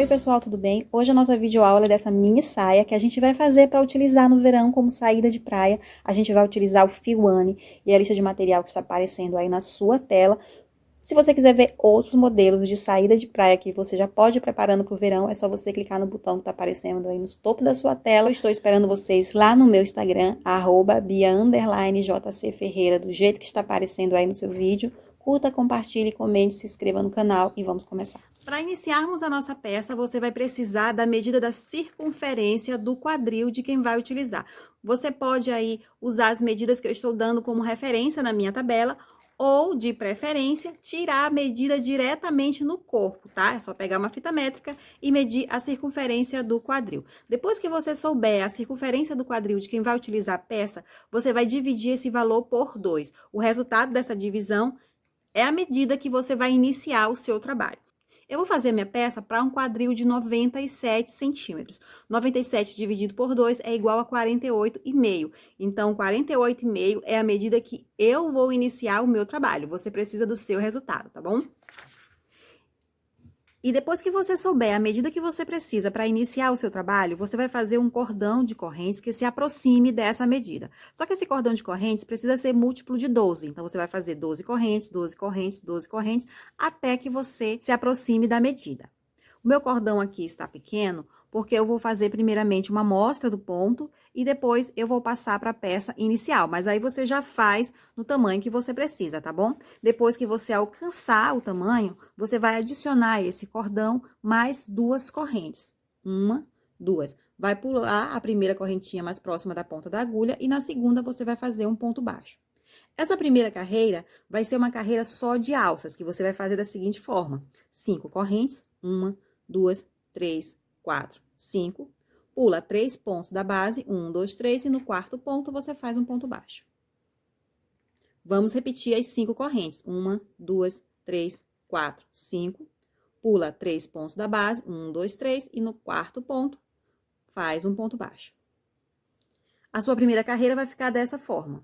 Oi pessoal, tudo bem? Hoje a nossa videoaula é dessa mini saia que a gente vai fazer para utilizar no verão como saída de praia. A gente vai utilizar o fio Anne e a lista de material que está aparecendo aí na sua tela. Se você quiser ver outros modelos de saída de praia que você já pode ir preparando para o verão, é só você clicar no botão que está aparecendo aí no topo da sua tela. Eu estou esperando vocês lá no meu Instagram, @bia_jcferreira, do jeito que está aparecendo aí no seu vídeo. Curta, compartilhe, comente, se inscreva no canal e vamos começar. Para iniciarmos a nossa peça, você vai precisar da medida da circunferência do quadril de quem vai utilizar. Você pode aí usar as medidas que eu estou dando como referência na minha tabela, ou, de preferência, tirar a medida diretamente no corpo, tá? É só pegar uma fita métrica e medir a circunferência do quadril. Depois que você souber a circunferência do quadril de quem vai utilizar a peça, você vai dividir esse valor por 2. O resultado dessa divisão é a medida que você vai iniciar o seu trabalho. Eu vou fazer a minha peça para um quadril de 97 centímetros. 97 dividido por 2 é igual a 48,5. Então, 48,5 é a medida que eu vou iniciar o meu trabalho. Você precisa do seu resultado, tá bom? E depois que você souber a medida que você precisa para iniciar o seu trabalho, você vai fazer um cordão de correntes que se aproxime dessa medida. Só que esse cordão de correntes precisa ser múltiplo de 12. Então, você vai fazer 12 correntes, 12 correntes, 12 correntes, até que você se aproxime da medida. O meu cordão aqui está pequeno, porque eu vou fazer primeiramente uma amostra do ponto e depois eu vou passar para a peça inicial. Mas aí você já faz no tamanho que você precisa, tá bom? Depois que você alcançar o tamanho, você vai adicionar esse cordão mais 2 correntes. 1, 2. Vai pular a primeira correntinha mais próxima da ponta da agulha e na segunda você vai fazer um ponto baixo. Essa primeira carreira vai ser uma carreira só de alças, que você vai fazer da seguinte forma: 5 correntes, 1, 2, 3, 4, 5. Pula 3 pontos da base, 1, 2, 3, e no quarto ponto você faz um ponto baixo. Vamos repetir as 5 correntes. 1, 2, 3, 4, 5. Pula 3 pontos da base, 1, 2, 3, e no quarto ponto faz um ponto baixo. A sua primeira carreira vai ficar dessa forma.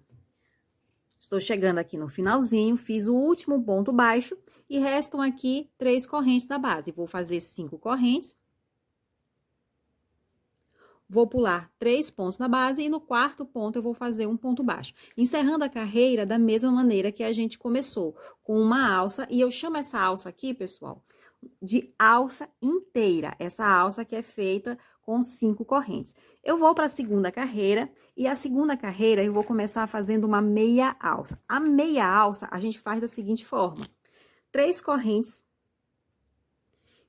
Estou chegando aqui no finalzinho, fiz o último ponto baixo e restam aqui 3 correntes da base. Vou fazer 5 correntes. Vou pular 3 pontos na base e no quarto ponto eu vou fazer um ponto baixo. Encerrando a carreira da mesma maneira que a gente começou, com uma alça. E eu chamo essa alça aqui, pessoal, de alça inteira. Essa alça que é feita com 5 correntes. Eu vou para a segunda carreira e a segunda carreira eu vou começar fazendo uma meia alça. A meia alça a gente faz da seguinte forma: 3 correntes,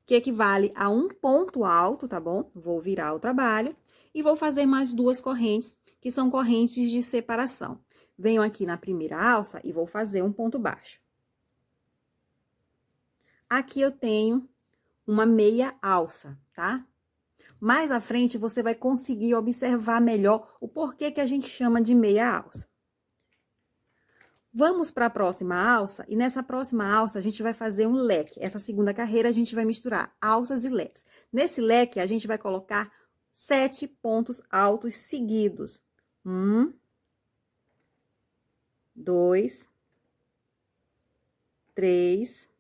que equivale a um ponto alto, tá bom? Vou virar o trabalho e vou fazer mais 2 correntes, que são correntes de separação. Venho aqui na primeira alça e vou fazer um ponto baixo. Aqui eu tenho uma meia alça, tá? Mais à frente, você vai conseguir observar melhor o porquê que a gente chama de meia alça. Vamos para a próxima alça, e nessa próxima alça a gente vai fazer um leque. Essa segunda carreira a gente vai misturar alças e leques. Nesse leque, a gente vai colocar 7 pontos altos seguidos. 1, 2, 3,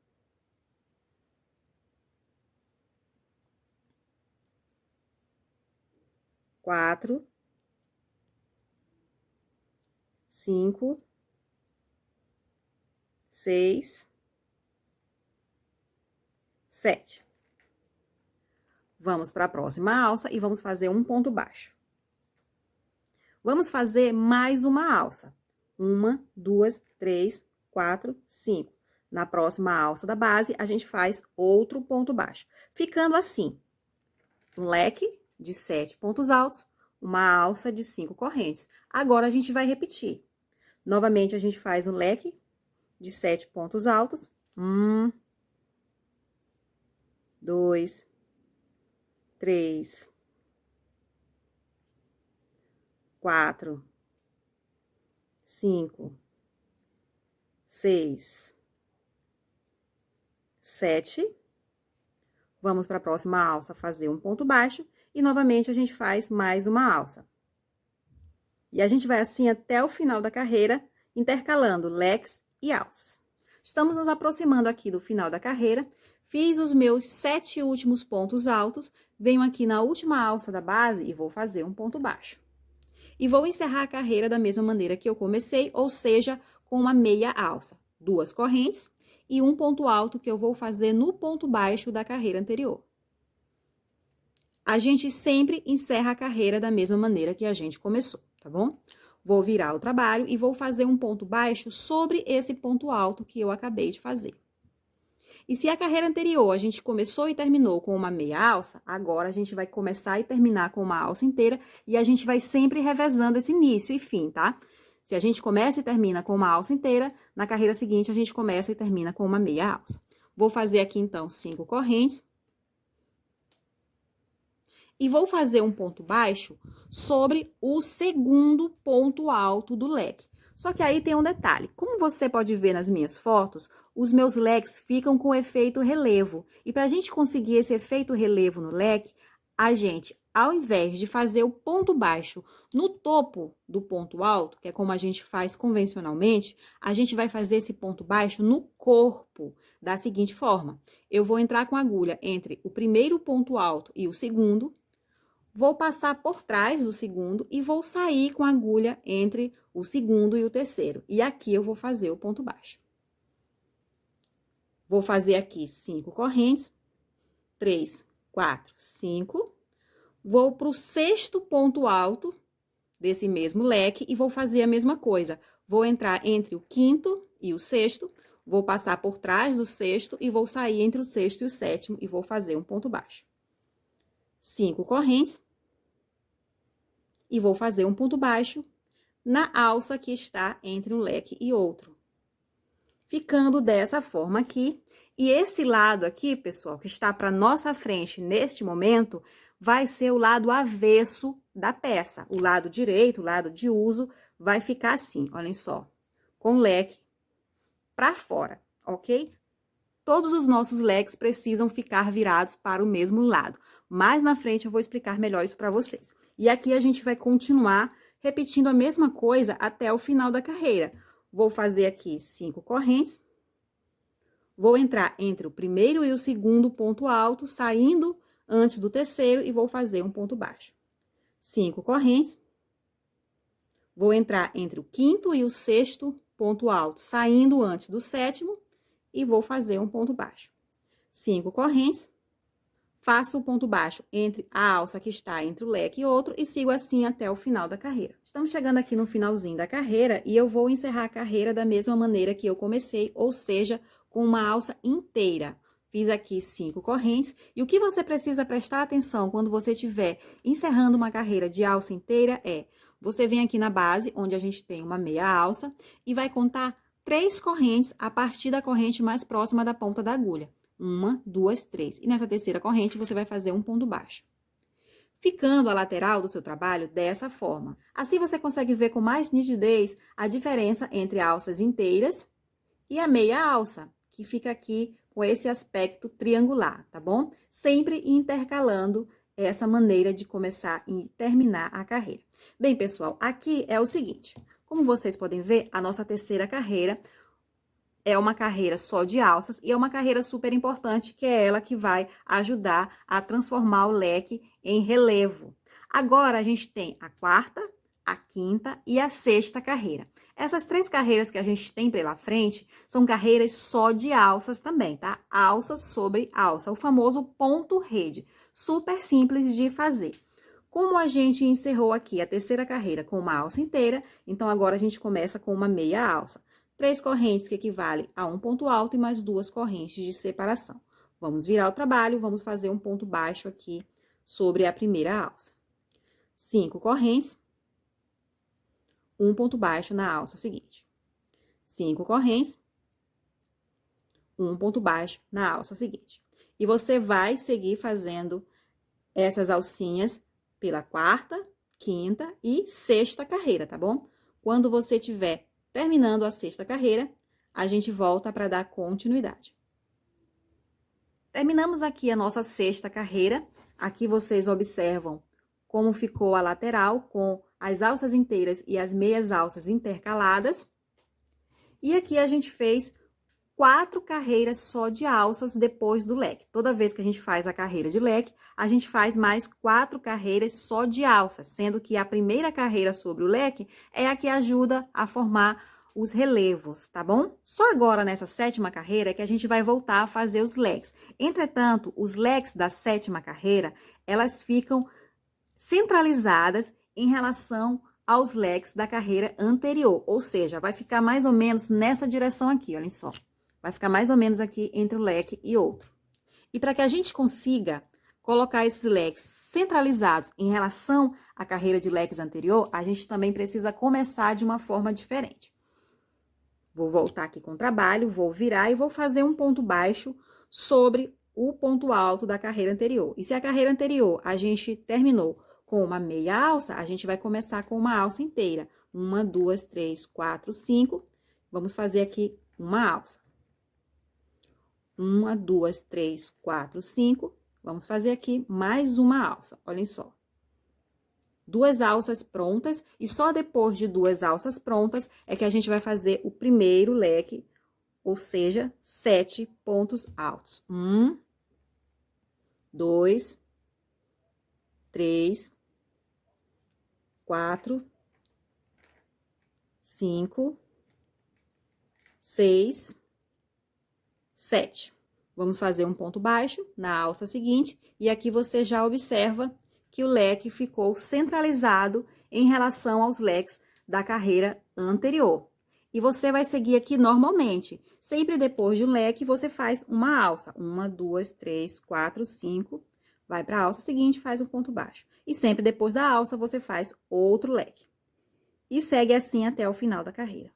4, 5, 6, 7. Vamos para a próxima alça e vamos fazer um ponto baixo. Vamos fazer mais uma alça. 1, 2, 3, 4, 5. Na próxima alça da base, a gente faz outro ponto baixo. Ficando assim, um leque de 7 pontos altos, uma alça de 5 correntes. Agora, a gente vai repetir. Novamente, a gente faz um leque de 7 pontos altos. 1, 2, 3, 4, 5, 6, 7. Vamos para a próxima alça fazer um ponto baixo e novamente a gente faz mais uma alça. E a gente vai assim até o final da carreira, intercalando leques e alças. Estamos nos aproximando aqui do final da carreira. Fiz os meus 7 últimos pontos altos, venho aqui na última alça da base e vou fazer um ponto baixo. E vou encerrar a carreira da mesma maneira que eu comecei, ou seja, com uma meia alça. 2 correntes e um ponto alto que eu vou fazer no ponto baixo da carreira anterior. A gente sempre encerra a carreira da mesma maneira que a gente começou, tá bom? Vou virar o trabalho e vou fazer um ponto baixo sobre esse ponto alto que eu acabei de fazer. E se a carreira anterior a gente começou e terminou com uma meia alça, agora a gente vai começar e terminar com uma alça inteira e a gente vai sempre revezando esse início e fim, tá? Se a gente começa e termina com uma alça inteira, na carreira seguinte a gente começa e termina com uma meia alça. Vou fazer aqui então 5 correntes. E vou fazer um ponto baixo sobre o segundo ponto alto do leque. Só que aí tem um detalhe. Como você pode ver nas minhas fotos, os meus leques ficam com efeito relevo. E para a gente conseguir esse efeito relevo no leque, a gente, ao invés de fazer o ponto baixo no topo do ponto alto, que é como a gente faz convencionalmente, a gente vai fazer esse ponto baixo no corpo, da seguinte forma. Eu vou entrar com a agulha entre o primeiro ponto alto e o segundo, vou passar por trás do segundo e vou sair com a agulha entre o segundo e o terceiro. E aqui eu vou fazer o ponto baixo. Vou fazer aqui 5 correntes. 3, 4, 5. Vou para o sexto ponto alto desse mesmo leque e vou fazer a mesma coisa. Vou entrar entre o quinto e o sexto, vou passar por trás do sexto e vou sair entre o sexto e o sétimo e vou fazer um ponto baixo. 5 correntes e vou fazer um ponto baixo na alça que está entre um leque e outro. Ficando dessa forma aqui. E esse lado aqui, pessoal, que está para nossa frente neste momento, vai ser o lado avesso da peça. O lado direito, o lado de uso, vai ficar assim, olhem só, com o leque para fora, ok? Todos os nossos leques precisam ficar virados para o mesmo lado. Mais na frente eu vou explicar melhor isso para vocês. E aqui a gente vai continuar repetindo a mesma coisa até o final da carreira. Vou fazer aqui 5 correntes. Vou entrar entre o primeiro e o segundo ponto alto, saindo antes do terceiro e vou fazer um ponto baixo. 5 correntes. Vou entrar entre o quinto e o sexto ponto alto, saindo antes do sétimo e vou fazer um ponto baixo. 5 correntes. Faço o ponto baixo entre a alça que está entre o leque e outro e sigo assim até o final da carreira. Estamos chegando aqui no finalzinho da carreira e eu vou encerrar a carreira da mesma maneira que eu comecei, ou seja, com uma alça inteira. Fiz aqui 5 correntes e o que você precisa prestar atenção quando você estiver encerrando uma carreira de alça inteira é, você vem aqui na base, onde a gente tem uma meia alça, e vai contar 3 correntes a partir da corrente mais próxima da ponta da agulha. 1, 2, 3. E nessa terceira corrente, você vai fazer um ponto baixo. Ficando a lateral do seu trabalho dessa forma. Assim, você consegue ver com mais nitidez a diferença entre alças inteiras e a meia alça, que fica aqui com esse aspecto triangular, tá bom? Sempre intercalando essa maneira de começar e terminar a carreira. Bem, pessoal, aqui é o seguinte. Como vocês podem ver, a nossa terceira carreira é uma carreira só de alças e é uma carreira super importante, que é ela que vai ajudar a transformar o leque em relevo. Agora, a gente tem a quarta, a quinta e a sexta carreira. Essas 3 carreiras que a gente tem pela frente são carreiras só de alças também, tá? Alças sobre alça, o famoso ponto rede, super simples de fazer. Como a gente encerrou aqui a terceira carreira com uma alça inteira, então agora a gente começa com uma meia alça. 3 correntes que equivalem a um ponto alto e mais 2 correntes de separação. Vamos virar o trabalho, vamos fazer um ponto baixo aqui sobre a primeira alça. 5 correntes, um ponto baixo na alça seguinte. 5 correntes, um ponto baixo na alça seguinte. E você vai seguir fazendo essas alcinhas pela quarta, quinta e sexta carreira, tá bom? Quando você tiver terminando a sexta carreira, a gente volta para dar continuidade. Terminamos aqui a nossa sexta carreira. Aqui vocês observam como ficou a lateral com as alças inteiras e as meias alças intercaladas. E aqui a gente fez 4 carreiras só de alças depois do leque. Toda vez que a gente faz a carreira de leque, a gente faz mais 4 carreiras só de alças, sendo que a primeira carreira sobre o leque é a que ajuda a formar os relevos, tá bom? Só agora, nessa 7ª carreira, é que a gente vai voltar a fazer os leques. Entretanto, os leques da 7ª carreira, elas ficam centralizadas em relação aos leques da carreira anterior, ou seja, vai ficar mais ou menos nessa direção aqui, olhem só. Vai ficar mais ou menos aqui entre um leque e outro. E para que a gente consiga colocar esses leques centralizados em relação à carreira de leques anterior, a gente também precisa começar de uma forma diferente. Vou voltar aqui com o trabalho, vou virar e vou fazer um ponto baixo sobre o ponto alto da carreira anterior. E se a carreira anterior a gente terminou com uma meia alça, a gente vai começar com uma alça inteira. 1, 2, 3, 4, 5. Vamos fazer aqui uma alça. 1, 2, 3, 4, 5. Vamos fazer aqui mais uma alça, olhem só. 2 alças prontas, e só depois de 2 alças prontas é que a gente vai fazer o primeiro leque, ou seja, 7 pontos altos. 1, 2, 3, 4, 5, 6, 7. Vamos fazer um ponto baixo na alça seguinte, e aqui você já observa que o leque ficou centralizado em relação aos leques da carreira anterior. E você vai seguir aqui normalmente. Sempre depois de um leque, você faz uma alça. 1, 2, 3, 4, 5. Vai para a alça seguinte, faz um ponto baixo. E sempre depois da alça, você faz outro leque. E segue assim até o final da carreira.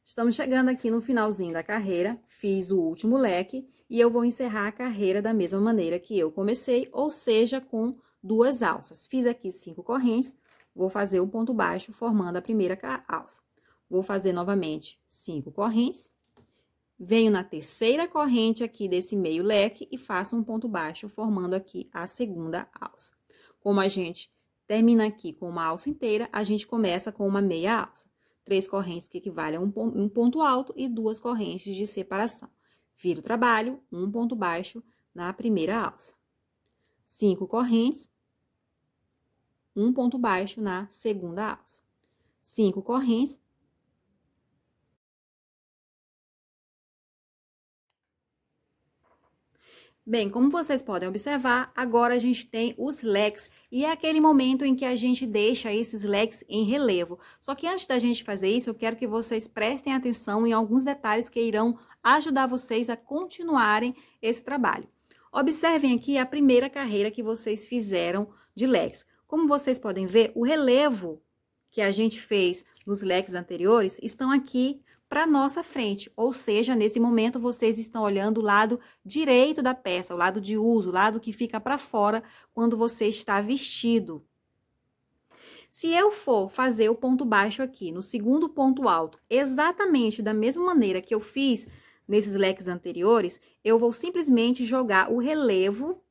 Estamos chegando aqui no finalzinho da carreira, fiz o último leque e eu vou encerrar a carreira da mesma maneira que eu comecei, ou seja, com 2 alças. Fiz aqui 5 correntes, vou fazer um ponto baixo formando a primeira alça. Vou fazer novamente 5 correntes, venho na terceira corrente aqui desse meio leque e faço um ponto baixo formando aqui a segunda alça. Como a gente termina aqui com uma alça inteira, a gente começa com uma meia alça. 3 correntes que equivalem a um ponto alto e 2 correntes de separação. Viro o trabalho, um ponto baixo na primeira alça. 5 correntes, um ponto baixo na segunda alça. 5 correntes. Bem, como vocês podem observar, agora a gente tem os leques e é aquele momento em que a gente deixa esses leques em relevo. Só que antes da gente fazer isso, eu quero que vocês prestem atenção em alguns detalhes que irão ajudar vocês a continuarem esse trabalho. Observem aqui a primeira carreira que vocês fizeram de leques. Como vocês podem ver, o relevo que a gente fez nos leques anteriores estão aqui para nossa frente, ou seja, nesse momento vocês estão olhando o lado direito da peça, o lado de uso, o lado que fica para fora quando você está vestido. Se eu for fazer o ponto baixo aqui no segundo ponto alto, exatamente da mesma maneira que eu fiz nesses leques anteriores, eu vou simplesmente jogar o relevo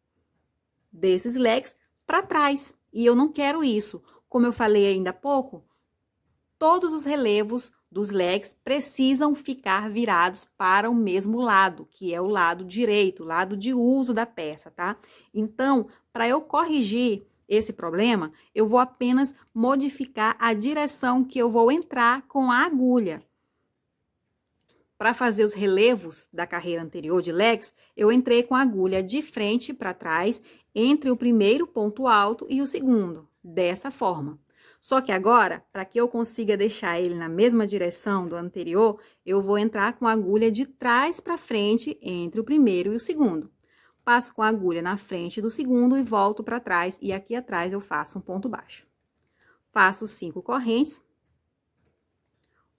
desses leques para trás, e eu não quero isso. Como eu falei ainda há pouco, todos os relevos dos leques precisam ficar virados para o mesmo lado, que é o lado direito, o lado de uso da peça, tá? Então, para eu corrigir esse problema, eu vou apenas modificar a direção que eu vou entrar com a agulha. Para fazer os relevos da carreira anterior de leques, eu entrei com a agulha de frente para trás, entre o primeiro ponto alto e o segundo, dessa forma. Só que agora, para que eu consiga deixar ele na mesma direção do anterior, eu vou entrar com a agulha de trás para frente entre o primeiro e o segundo. Passo com a agulha na frente do segundo e volto para trás, e aqui atrás eu faço um ponto baixo. Faço 5 correntes.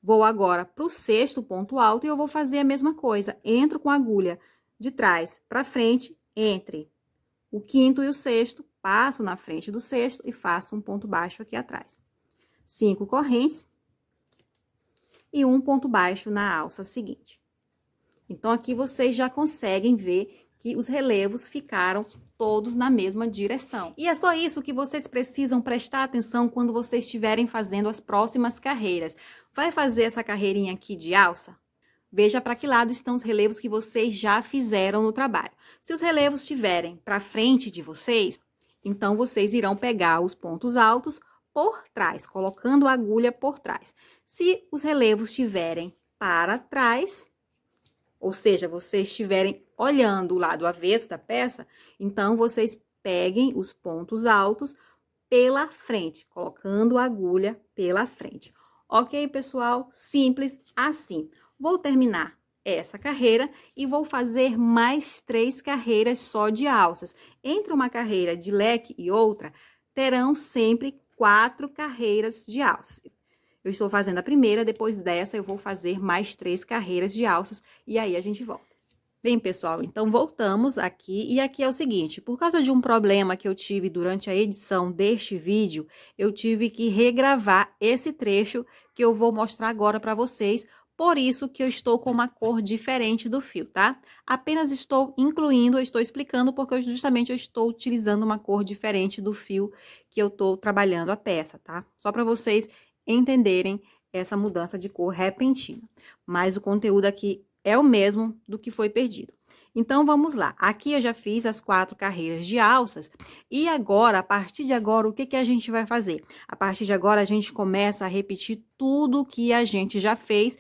Vou agora para o sexto ponto alto e eu vou fazer a mesma coisa. Entro com a agulha de trás para frente, entre o quinto e o sexto, passo na frente do sexto e faço um ponto baixo aqui atrás. 5 correntes e um ponto baixo na alça seguinte. Então, aqui vocês já conseguem ver que os relevos ficaram todos na mesma direção. E é só isso que vocês precisam prestar atenção quando vocês estiverem fazendo as próximas carreiras. Vai fazer essa carreirinha aqui de alça? Veja para que lado estão os relevos que vocês já fizeram no trabalho. Se os relevos estiverem para frente de vocês, então vocês irão pegar os pontos altos por trás, colocando a agulha por trás. Se os relevos estiverem para trás, ou seja, vocês estiverem olhando o lado avesso da peça, então vocês peguem os pontos altos pela frente, colocando a agulha pela frente. Ok, pessoal? Simples assim. Vou terminar essa carreira e vou fazer mais 3 carreiras só de alças. Entre uma carreira de leque e outra, terão sempre 4 carreiras de alças. Eu estou fazendo a primeira, depois dessa eu vou fazer mais 3 carreiras de alças e aí a gente volta. Bem, pessoal, então voltamos aqui e aqui é o seguinte, por causa de um problema que eu tive durante a edição deste vídeo, eu tive que regravar esse trecho que eu vou mostrar agora para vocês, por isso que eu estou com uma cor diferente do fio, tá? Apenas estou incluindo, eu estou explicando porque justamente eu estou utilizando uma cor diferente do fio que eu estou trabalhando a peça, tá? Só para vocês entenderem essa mudança de cor repentina. Mas o conteúdo aqui é o mesmo do que foi perdido. Então, vamos lá. Aqui eu já fiz as 4 carreiras de alças. E agora, a partir de agora, o que que a gente vai fazer? A partir de agora, a gente começa a repetir tudo que a gente já fez,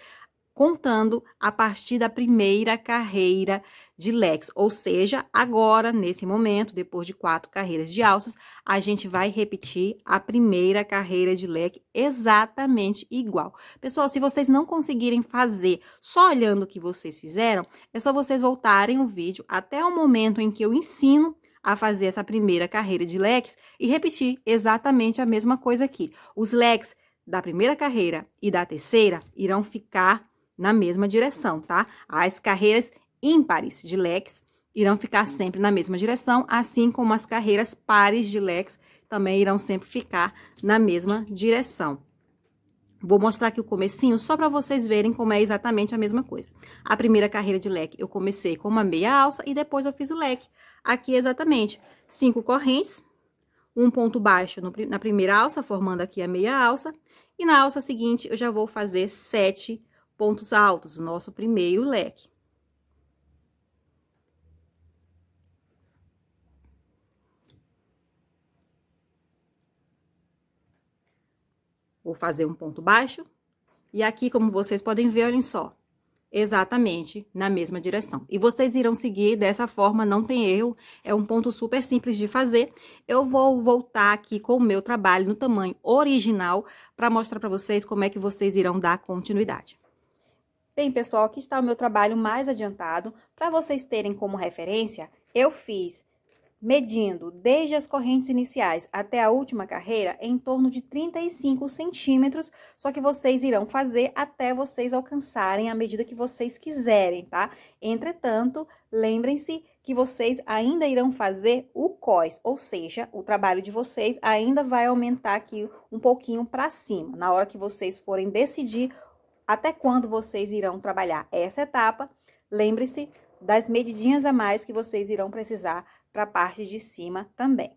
contando a partir da primeira carreira de leques. Ou seja, agora, nesse momento, depois de 4 carreiras de alças, a gente vai repetir a primeira carreira de leque exatamente igual. Pessoal, se vocês não conseguirem fazer só olhando o que vocês fizeram, é só vocês voltarem o vídeo até o momento em que eu ensino a fazer essa primeira carreira de leques e repetir exatamente a mesma coisa aqui. Os leques da primeira carreira e da terceira irão ficar na mesma direção, tá? As carreiras ímpares de leques irão ficar sempre na mesma direção, assim como as carreiras pares de leques também irão sempre ficar na mesma direção. Vou mostrar aqui o comecinho só para vocês verem como é exatamente a mesma coisa. A primeira carreira de leque eu comecei com uma meia alça e depois eu fiz o leque. Aqui exatamente 5 correntes, um ponto baixo na primeira alça, formando aqui a meia alça. E na alça seguinte eu já vou fazer 7 pontos altos, o nosso primeiro leque. Vou fazer um ponto baixo. E aqui, como vocês podem ver, olhem só, exatamente na mesma direção. E vocês irão seguir dessa forma, não tem erro, é um ponto super simples de fazer. Eu vou voltar aqui com o meu trabalho no tamanho original para mostrar para vocês como é que vocês irão dar continuidade. Bem, pessoal, aqui está o meu trabalho mais adiantado. Para vocês terem como referência, eu fiz medindo desde as correntes iniciais até a última carreira em torno de 35 centímetros, só que vocês irão fazer até vocês alcançarem a medida que vocês quiserem, tá? Entretanto, lembrem-se que vocês ainda irão fazer o cós, ou seja, o trabalho de vocês ainda vai aumentar aqui um pouquinho para cima. Na hora que vocês forem decidir até quando vocês irão trabalhar essa etapa, lembre-se das medidinhas a mais que vocês irão precisar para a parte de cima também.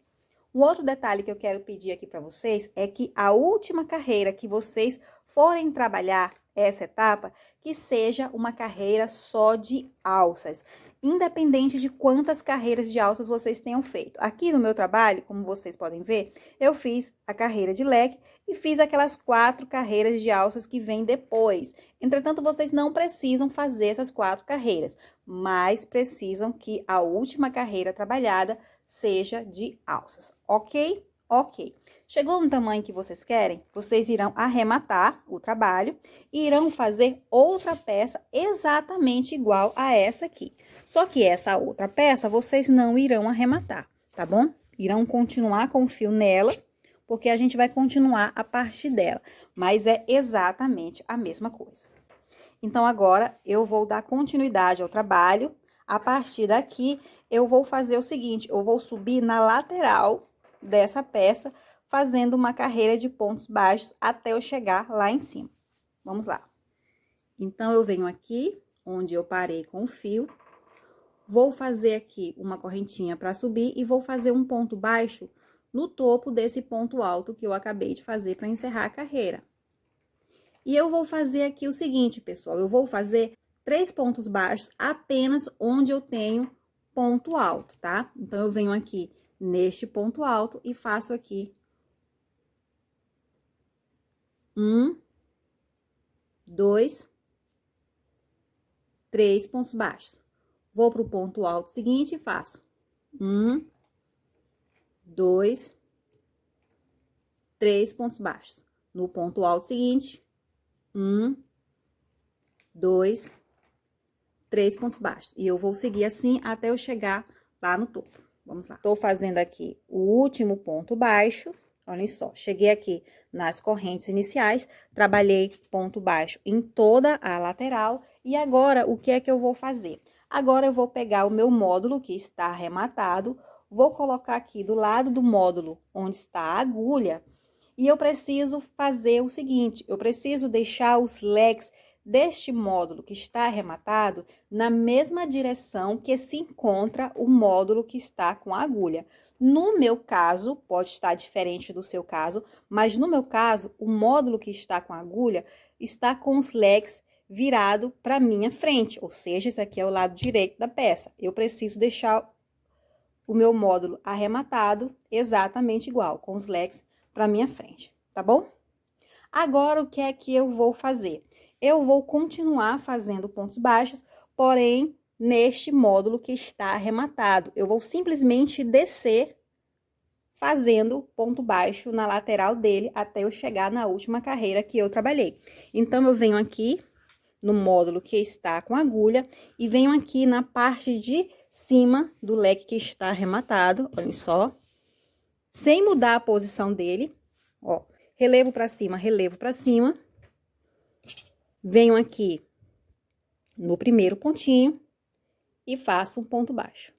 Um outro detalhe que eu quero pedir aqui para vocês é que a última carreira que vocês forem trabalhar essa etapa, que seja uma carreira só de alças, independente de quantas carreiras de alças vocês tenham feito. Aqui no meu trabalho, como vocês podem ver, eu fiz a carreira de leque e fiz aquelas 4 carreiras de alças que vêm depois. Entretanto, vocês não precisam fazer essas 4 carreiras, mas precisam que a última carreira trabalhada seja de alças, ok? Ok. Chegou no tamanho que vocês querem, vocês irão arrematar o trabalho e irão fazer outra peça exatamente igual a essa aqui. Só que essa outra peça vocês não irão arrematar, tá bom? Irão continuar com o fio nela, porque a gente vai continuar a partir dela, mas é exatamente a mesma coisa. Então, agora, eu vou dar continuidade ao trabalho. A partir daqui, eu vou fazer o seguinte, eu vou subir na lateral dessa peça, fazendo uma carreira de pontos baixos até eu chegar lá em cima. Vamos lá. Então, eu venho aqui, onde eu parei com o fio, Vou fazer aqui uma correntinha para subir e vou fazer um ponto baixo no topo desse ponto alto que eu acabei de fazer para encerrar a carreira. E eu vou fazer aqui o seguinte, pessoal, eu vou fazer 3 pontos baixos apenas onde eu tenho ponto alto, tá? Então, eu venho aqui neste ponto alto e faço aqui 1, 2, 3 pontos baixos. Vou pro ponto alto seguinte e faço 1, 2, 3 pontos baixos. No ponto alto seguinte, 1, 2, 3 pontos baixos. E eu vou seguir assim até eu chegar lá no topo. Vamos lá. Tô fazendo aqui o último ponto baixo. Olhem só, cheguei aqui nas correntes iniciais, trabalhei ponto baixo em toda a lateral. E agora, o que é que eu vou fazer? Agora, eu vou pegar o meu módulo que está arrematado, vou colocar aqui do lado do módulo onde está a agulha, e eu preciso fazer o seguinte, eu preciso deixar os leques deste módulo que está arrematado na mesma direção que se encontra o módulo que está com a agulha. No meu caso, pode estar diferente do seu caso, mas no meu caso, o módulo que está com a agulha está com os leques virado para minha frente, ou seja, esse aqui é o lado direito da peça. Eu preciso deixar o meu módulo arrematado exatamente igual, com os leques para minha frente, tá bom? Agora, o que é que eu vou fazer? Eu vou continuar fazendo pontos baixos, porém, neste módulo que está arrematado. Eu vou simplesmente descer fazendo ponto baixo na lateral dele até eu chegar na última carreira que eu trabalhei. Então, eu venho aqui no módulo que está com agulha e venho aqui na parte de cima do leque que está arrematado, olhem só, sem mudar a posição dele, ó, relevo para cima, venho aqui no primeiro pontinho e faço um ponto baixo.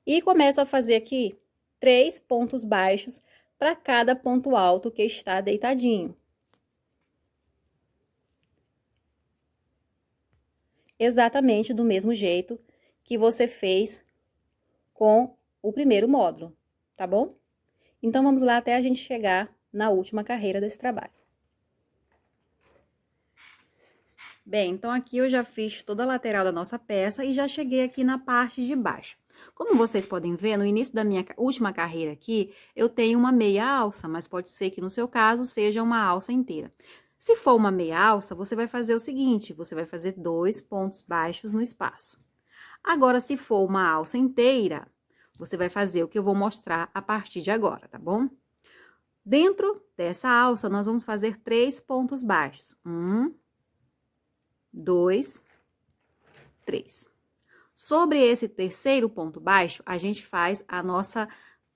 E começo a fazer aqui 3 pontos baixos para cada ponto alto que está deitadinho. Exatamente do mesmo jeito que você fez com o primeiro módulo, tá bom? Então, vamos lá até a gente chegar na última carreira desse trabalho. Bem, então aqui eu já fiz toda a lateral da nossa peça e já cheguei aqui na parte de baixo. Como vocês podem ver, no início da minha última carreira aqui, eu tenho uma meia alça, mas pode ser que no seu caso seja uma alça inteira. Se for uma meia alça, você vai fazer o seguinte, você vai fazer 2 pontos baixos no espaço. Agora, se for uma alça inteira, você vai fazer o que eu vou mostrar a partir de agora, tá bom? Dentro dessa alça, nós vamos fazer 3 pontos baixos. 1, 2, 3. Sobre esse terceiro ponto baixo, a gente faz a nossa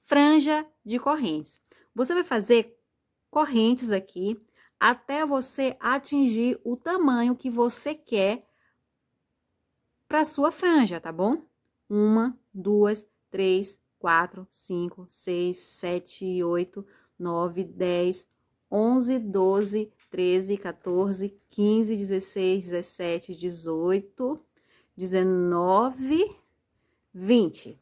franja de correntes. Você vai fazer correntes aqui até você atingir o tamanho que você quer para sua franja, tá bom? 1, 2, 3, 4, 5, 6, 7, 8, 9, 10, 11, 12, 13, 14, 15, 16, 17, 18, 19, 20.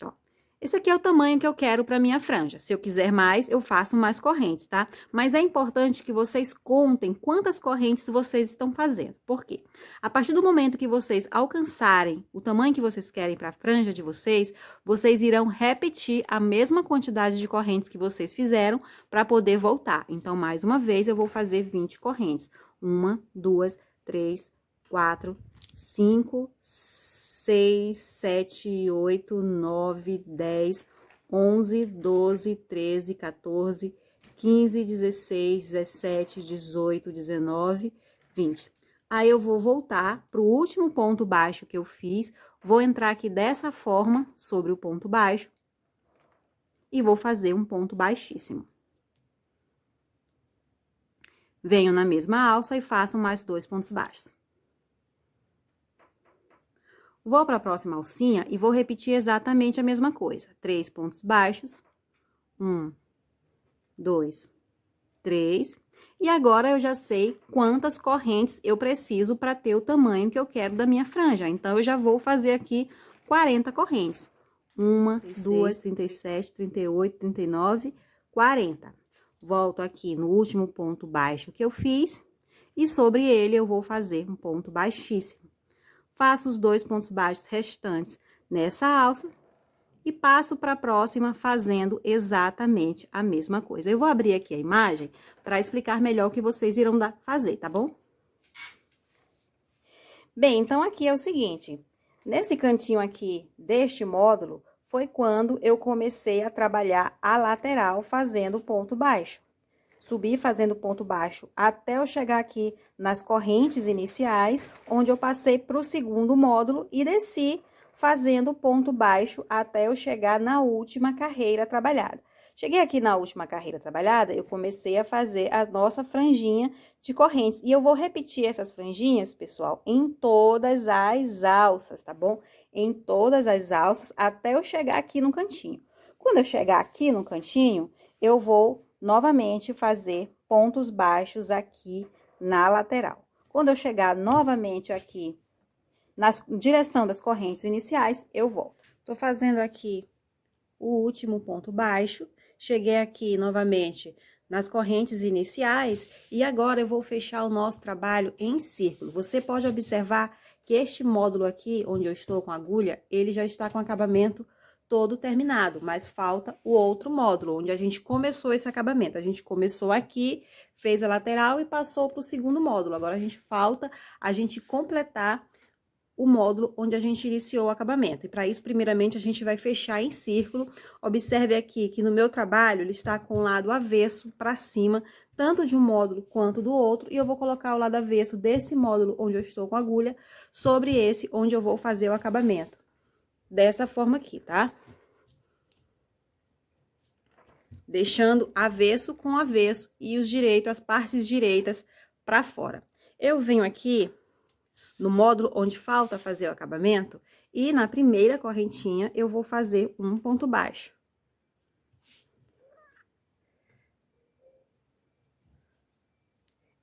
Ó, esse aqui é o tamanho que eu quero para minha franja. Se eu quiser mais, eu faço mais correntes, tá? Mas é importante que vocês contem quantas correntes vocês estão fazendo. Por quê? A partir do momento que vocês alcançarem o tamanho que vocês querem para a franja de vocês, vocês irão repetir a mesma quantidade de correntes que vocês fizeram para poder voltar. Então, mais uma vez, eu vou fazer 20 correntes. 1, 2, 3, 4, 5, 6, 7, 8, 9, 10, 11, 12, 13, 14, 15, 16, 17, 18, 19, 20. Aí, eu vou voltar para o último ponto baixo que eu fiz, vou entrar aqui dessa forma, sobre o ponto baixo, e vou fazer um ponto baixíssimo. Venho na mesma alça e faço mais 2 pontos baixos. Vou para a próxima alcinha e vou repetir exatamente a mesma coisa. 3 pontos baixos. 1, 2, 3. E agora eu já sei quantas correntes eu preciso para ter o tamanho que eu quero da minha franja. Então, eu já vou fazer aqui 40 correntes. 1, 2, 37, 38, 39, 40. Volto aqui no último ponto baixo que eu fiz e sobre ele eu vou fazer um ponto baixíssimo. Faço os 2 pontos baixos restantes nessa alça e passo para a próxima fazendo exatamente a mesma coisa. Eu vou abrir aqui a imagem para explicar melhor o que vocês irão fazer, tá bom? Bem, então aqui é o seguinte, nesse cantinho aqui deste módulo, foi quando eu comecei a trabalhar a lateral fazendo ponto baixo. Subi fazendo ponto baixo até eu chegar aqui nas correntes iniciais, onde eu passei para o segundo módulo e desci fazendo ponto baixo até eu chegar na última carreira trabalhada. Cheguei aqui na última carreira trabalhada, eu comecei a fazer a nossa franjinha de correntes. E eu vou repetir essas franjinhas, pessoal, em todas as alças, tá bom? Em todas as alças até eu chegar aqui no cantinho. Quando eu chegar aqui no cantinho, eu vou novamente fazer pontos baixos aqui na lateral. Quando eu chegar novamente aqui na direção das correntes iniciais, eu volto. Tô fazendo aqui o último ponto baixo, cheguei aqui novamente nas correntes iniciais e agora eu vou fechar o nosso trabalho em círculo. Você pode observar que este módulo aqui, onde eu estou com a agulha, ele já está com acabamento todo terminado, mas falta o outro módulo, onde a gente começou esse acabamento. A gente começou aqui, fez a lateral e passou para o segundo módulo. Agora, falta a gente completar o módulo onde a gente iniciou o acabamento. E para isso, primeiramente, a gente vai fechar em círculo. Observe aqui que no meu trabalho, ele está com o lado avesso para cima, tanto de um módulo quanto do outro. E eu vou colocar o lado avesso desse módulo onde eu estou com a agulha sobre esse onde eu vou fazer o acabamento. Dessa forma aqui, tá? Deixando avesso com avesso e os direitos, as partes direitas para fora. Eu venho aqui no módulo onde falta fazer o acabamento e na primeira correntinha eu vou fazer um ponto baixo.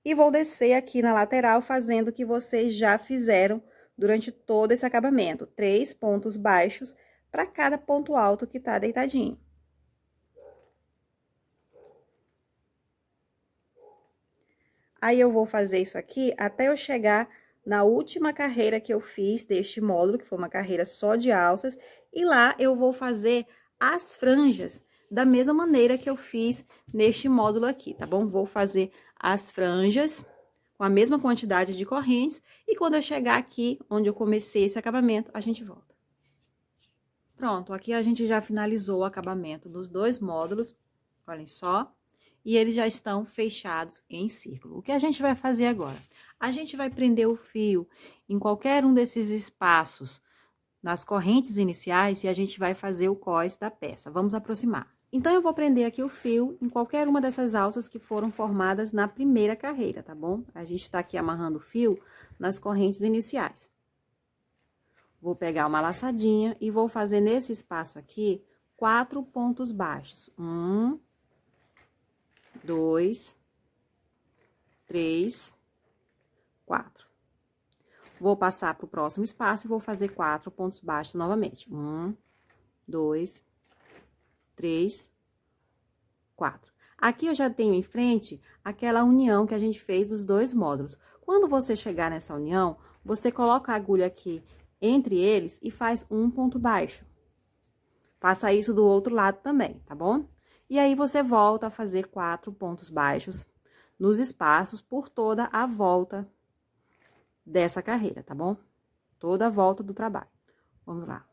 E vou descer aqui na lateral fazendo o que vocês já fizeram durante todo esse acabamento. 3 pontos baixos para cada ponto alto que tá deitadinho. Aí, eu vou fazer isso aqui até eu chegar na última carreira que eu fiz deste módulo, que foi uma carreira só de alças, e lá eu vou fazer as franjas da mesma maneira que eu fiz neste módulo aqui, tá bom? Vou fazer as franjas com a mesma quantidade de correntes, e quando eu chegar aqui, onde eu comecei esse acabamento, a gente volta. Pronto, aqui a gente já finalizou o acabamento dos 2 módulos, olhem só. E eles já estão fechados em círculo. O que a gente vai fazer agora? A gente vai prender o fio em qualquer um desses espaços nas correntes iniciais e a gente vai fazer o cós da peça. Vamos aproximar. Então, eu vou prender aqui o fio em qualquer uma dessas alças que foram formadas na primeira carreira, tá bom? A gente tá aqui amarrando o fio nas correntes iniciais. Vou pegar uma laçadinha e vou fazer nesse espaço aqui 4 pontos baixos. 1, 2, 3, 4. Vou passar para o próximo espaço e vou fazer 4 pontos baixos novamente. 1, 2, 3, 4. Aqui eu já tenho em frente aquela união que a gente fez dos 2 módulos. Quando você chegar nessa união, você coloca a agulha aqui entre eles e faz um ponto baixo. Faça isso do outro lado também, tá bom? E aí, você volta a fazer 4 pontos baixos nos espaços por toda a volta dessa carreira, tá bom? Toda a volta do trabalho. Vamos lá.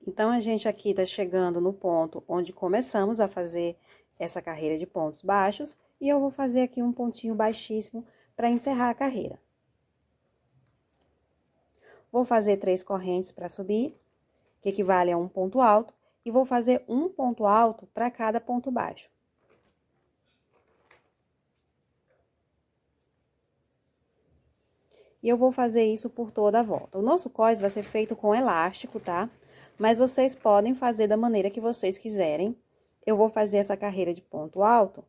Então, a gente aqui tá chegando no ponto onde começamos a fazer essa carreira de pontos baixos. E eu vou fazer aqui um pontinho baixíssimo para encerrar a carreira. Vou fazer 3 correntes para subir, que equivale a um ponto alto. E vou fazer um ponto alto para cada ponto baixo. E eu vou fazer isso por toda a volta. O nosso cós vai ser feito com elástico, tá? Mas vocês podem fazer da maneira que vocês quiserem. Eu vou fazer essa carreira de ponto alto.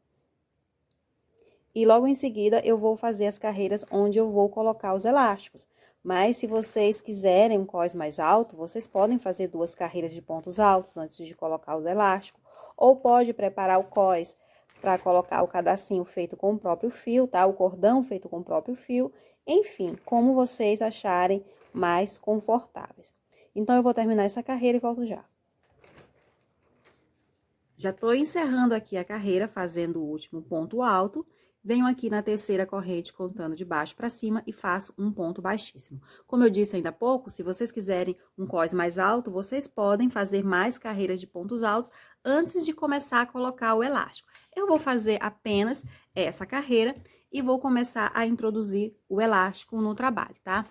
E logo em seguida, eu vou fazer as carreiras onde eu vou colocar os elásticos. Mas se vocês quiserem um cós mais alto, vocês podem fazer 2 carreiras de pontos altos antes de colocar os elásticos. Ou pode preparar o cós para colocar o cadacinho feito com o próprio fio, tá? O cordão feito com o próprio fio. Enfim, como vocês acharem mais confortáveis. Então, eu vou terminar essa carreira e volto já. Já tô encerrando aqui a carreira, fazendo o último ponto alto. Venho aqui na terceira corrente, contando de baixo para cima e faço um ponto baixíssimo. Como eu disse ainda há pouco, se vocês quiserem um cós mais alto, vocês podem fazer mais carreiras de pontos altos antes de começar a colocar o elástico. Eu vou fazer apenas essa carreira e vou começar a introduzir o elástico no trabalho, tá?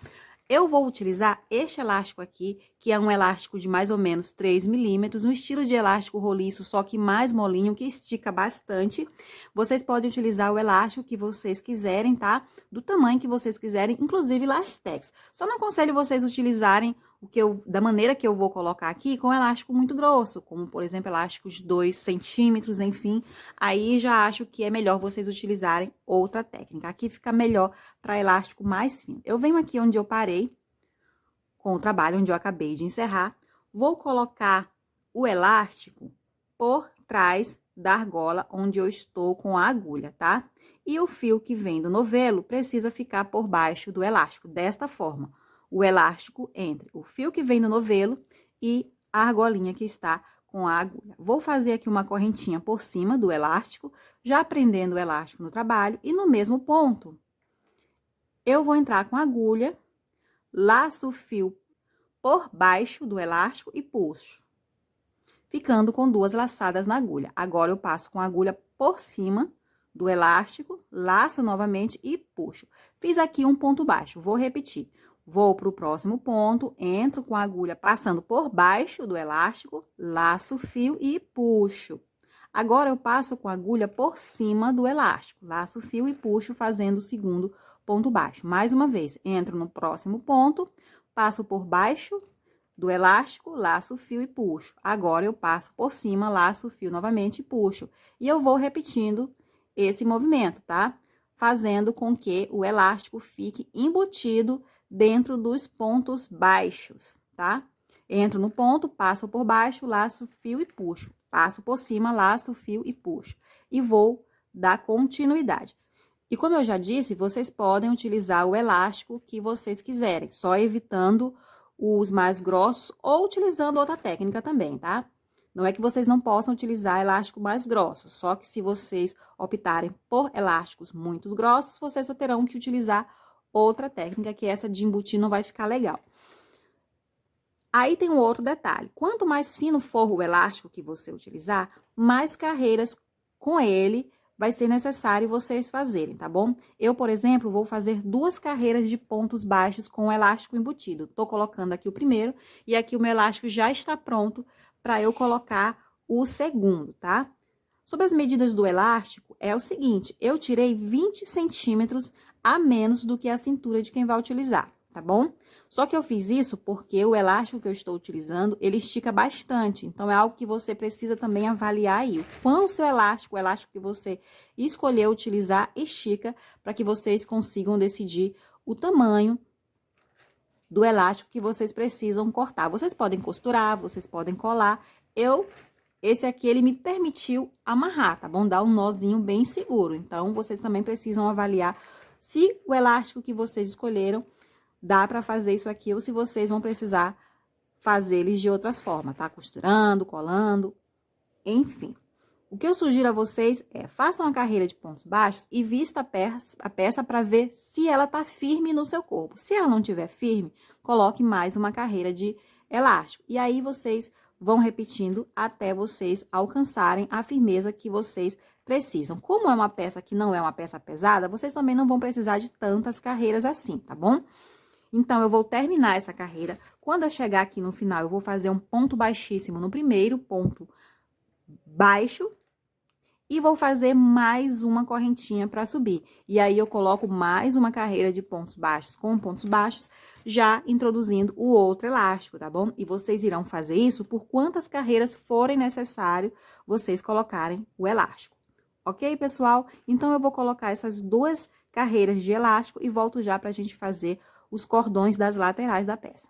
Eu vou utilizar este elástico aqui, que é um elástico de mais ou menos 3 milímetros, um estilo de elástico roliço, só que mais molinho, que estica bastante. Vocês podem utilizar o elástico que vocês quiserem, tá? Do tamanho que vocês quiserem, inclusive lastex. Só não aconselho vocês utilizarem da maneira que eu vou colocar aqui, com elástico muito grosso, como, por exemplo, elásticos de 2 centímetros, enfim. Aí, já acho que é melhor vocês utilizarem outra técnica. Aqui fica melhor para elástico mais fino. Eu venho aqui onde eu parei, com o trabalho, onde eu acabei de encerrar. Vou colocar o elástico por trás da argola, onde eu estou com a agulha, tá? E o fio que vem do novelo precisa ficar por baixo do elástico, desta forma. O elástico entre o fio que vem do novelo e a argolinha que está com a agulha. Vou fazer aqui uma correntinha por cima do elástico, já prendendo o elástico no trabalho, e no mesmo ponto, eu vou entrar com a agulha, laço o fio por baixo do elástico e puxo, ficando com 2 laçadas na agulha. Agora, eu passo com a agulha por cima do elástico, laço novamente e puxo. Fiz aqui um ponto baixo, vou repetir. Vou para o próximo ponto, entro com a agulha passando por baixo do elástico, laço o fio e puxo. Agora, eu passo com a agulha por cima do elástico, laço o fio e puxo, fazendo o segundo ponto baixo. Mais uma vez, entro no próximo ponto, passo por baixo do elástico, laço o fio e puxo. Agora, eu passo por cima, laço o fio novamente e puxo. E eu vou repetindo esse movimento, tá? Fazendo com que o elástico fique embutido dentro dos pontos baixos, tá? Entro no ponto, passo por baixo, laço o fio e puxo. Passo por cima, laço o fio e puxo. E vou dar continuidade. E como eu já disse, vocês podem utilizar o elástico que vocês quiserem, só evitando os mais grossos ou utilizando outra técnica também, tá? Não é que vocês não possam utilizar elástico mais grosso, só que se vocês optarem por elásticos muito grossos, vocês só terão que utilizar outra técnica, que essa de embutir não vai ficar legal. Aí tem um outro detalhe. Quanto mais fino for o elástico que você utilizar, mais carreiras com ele vai ser necessário vocês fazerem, tá bom? Eu, por exemplo, vou fazer 2 carreiras de pontos baixos com o elástico embutido. Tô colocando aqui o primeiro e aqui o meu elástico já está pronto para eu colocar o segundo, tá? Sobre as medidas do elástico, é o seguinte, eu tirei 20 centímetros a menos do que a cintura de quem vai utilizar, tá bom? Só que eu fiz isso porque o elástico que eu estou utilizando, ele estica bastante. Então, é algo que você precisa também avaliar aí. O quão o seu elástico, o elástico que você escolheu utilizar, estica, para que vocês consigam decidir o tamanho do elástico que vocês precisam cortar. Vocês podem costurar, vocês podem colar. Esse aqui, ele me permitiu amarrar, tá bom? Dar um nozinho bem seguro. Então, vocês também precisam avaliar se o elástico que vocês escolheram dá para fazer isso aqui ou se vocês vão precisar fazer eles de outras formas, tá? Costurando, colando, enfim. O que eu sugiro a vocês é, façam a carreira de pontos baixos e vista a peça para ver se ela tá firme no seu corpo. Se ela não tiver firme, coloque mais uma carreira de elástico. E aí, vocês vão repetindo até vocês alcançarem a firmeza que vocês precisam. Como é uma peça que não é uma peça pesada, vocês também não vão precisar de tantas carreiras assim, tá bom? Então, eu vou terminar essa carreira. Quando eu chegar aqui no final, eu vou fazer um ponto baixíssimo no primeiro ponto baixo e vou fazer mais uma correntinha para subir. E aí, eu coloco mais uma carreira de pontos baixos com pontos baixos, já introduzindo o outro elástico, tá bom? E vocês irão fazer isso por quantas carreiras forem necessário vocês colocarem o elástico. Ok, pessoal? Então, eu vou colocar essas 2 carreiras de elástico e volto já pra gente fazer os cordões das laterais da peça.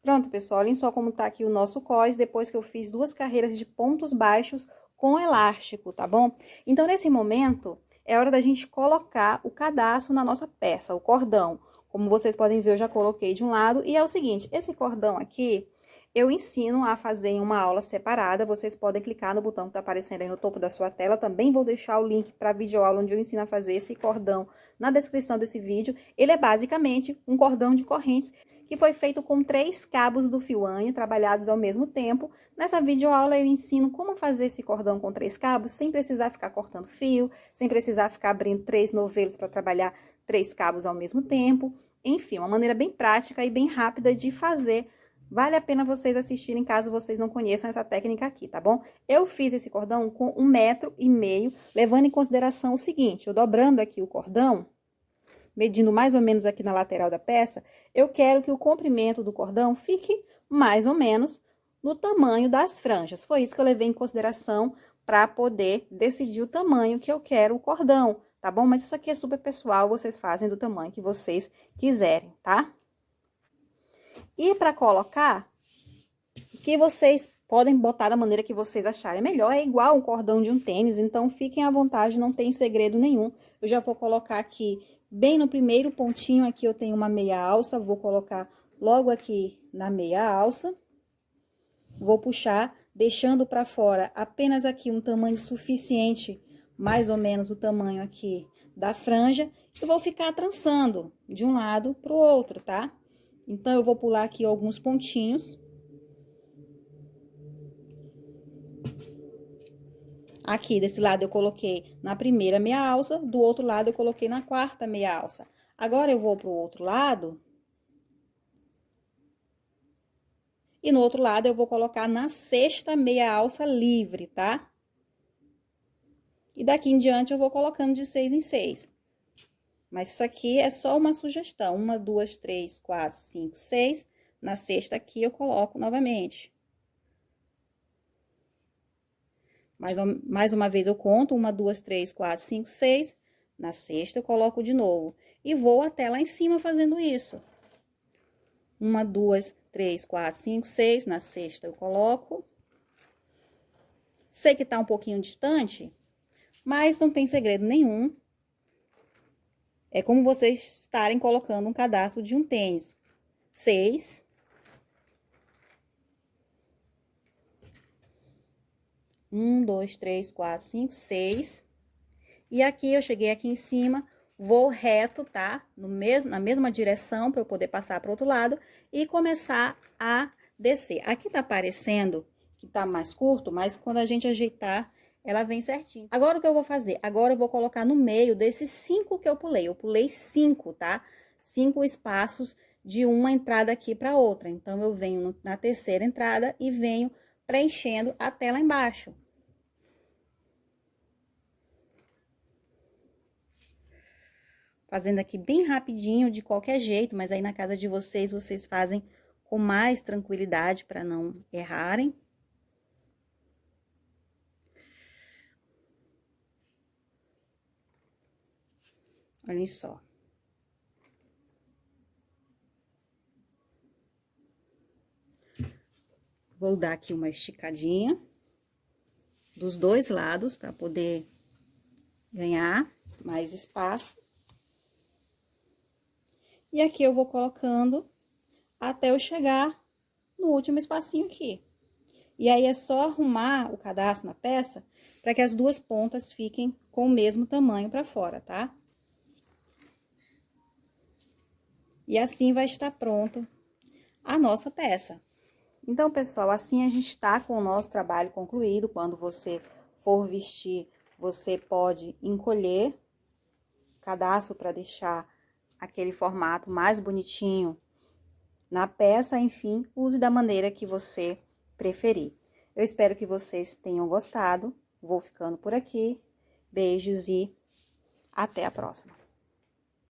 Pronto, pessoal, olhem só como tá aqui o nosso cós, depois que eu fiz 2 carreiras de pontos baixos com elástico, tá bom? Então, nesse momento, é hora da gente colocar o cadastro na nossa peça, o cordão. Como vocês podem ver, eu já coloquei de um lado, e é o seguinte, esse cordão aqui, eu ensino a fazer em uma aula separada, vocês podem clicar no botão que tá aparecendo aí no topo da sua tela, também vou deixar o link para a videoaula onde eu ensino a fazer esse cordão na descrição desse vídeo. Ele é basicamente um cordão de correntes que foi feito com 3 cabos do fio Anne, trabalhados ao mesmo tempo. Nessa videoaula eu ensino como fazer esse cordão com 3 cabos, sem precisar ficar cortando fio, sem precisar ficar abrindo 3 novelos para trabalhar 3 cabos ao mesmo tempo. Enfim, uma maneira bem prática e bem rápida de fazer. Vale a pena vocês assistirem, caso vocês não conheçam essa técnica aqui, tá bom? Eu fiz esse cordão com 1,5 m, levando em consideração o seguinte, eu dobrando aqui o cordão, medindo mais ou menos aqui na lateral da peça, eu quero que o comprimento do cordão fique mais ou menos no tamanho das franjas. Foi isso que eu levei em consideração para poder decidir o tamanho que eu quero o cordão, tá bom? Mas isso aqui é super pessoal, vocês fazem do tamanho que vocês quiserem, tá? E para colocar, que vocês podem botar da maneira que vocês acharem melhor, é igual um cordão de um tênis, então fiquem à vontade, não tem segredo nenhum. Eu já vou colocar aqui, bem no primeiro pontinho, aqui eu tenho uma meia alça, vou colocar logo aqui na meia alça. Vou puxar, deixando para fora apenas aqui um tamanho suficiente, mais ou menos o tamanho aqui da franja, e vou ficar trançando de um lado pro outro, tá? Então, eu vou pular aqui alguns pontinhos. Aqui, desse lado, eu coloquei na primeira meia alça, do outro lado, eu coloquei na quarta meia alça. Agora, eu vou pro outro lado. E no outro lado, eu vou colocar na sexta meia alça livre, tá? E daqui em diante, eu vou colocando de 6 em 6. Mas isso aqui é só uma sugestão. 1, 2, 3, 4, 5, 6. Na sexta aqui eu coloco novamente. Mais uma vez eu conto. 1, 2, 3, 4, 5, 6. Na sexta eu coloco de novo. E vou até lá em cima fazendo isso. 1, 2, 3, 4, 5, 6. Na sexta eu coloco. Sei que tá um pouquinho distante, mas não tem segredo nenhum. É como vocês estarem colocando um cadastro de um tênis. 6. 1, 2, 3, 4, 5, 6. E aqui, eu cheguei aqui em cima, vou reto, tá? Na mesma direção, para eu poder passar para o outro lado e começar a descer. Aqui tá aparecendo que tá mais curto, mas quando a gente ajeitar, ela vem certinho. Agora, o que eu vou fazer? Agora, eu vou colocar no meio desses 5 que eu pulei. Eu pulei 5, tá? 5 espaços de uma entrada aqui para outra. Então, eu venho na terceira entrada e venho preenchendo até lá embaixo. Fazendo aqui bem rapidinho, de qualquer jeito, mas aí na casa de vocês, vocês fazem com mais tranquilidade para não errarem. Olhem só. Vou dar aqui uma esticadinha dos 2 lados para poder ganhar mais espaço. E aqui eu vou colocando até eu chegar no último espacinho aqui. E aí, é só arrumar o cadastro na peça para que as 2 pontas fiquem com o mesmo tamanho para fora, tá? E assim vai estar pronto a nossa peça. Então, pessoal, assim a gente está com o nosso trabalho concluído. Quando você for vestir, você pode encolher o cadastro para deixar aquele formato mais bonitinho na peça. Enfim, use da maneira que você preferir. Eu espero que vocês tenham gostado. Vou ficando por aqui. Beijos e até a próxima.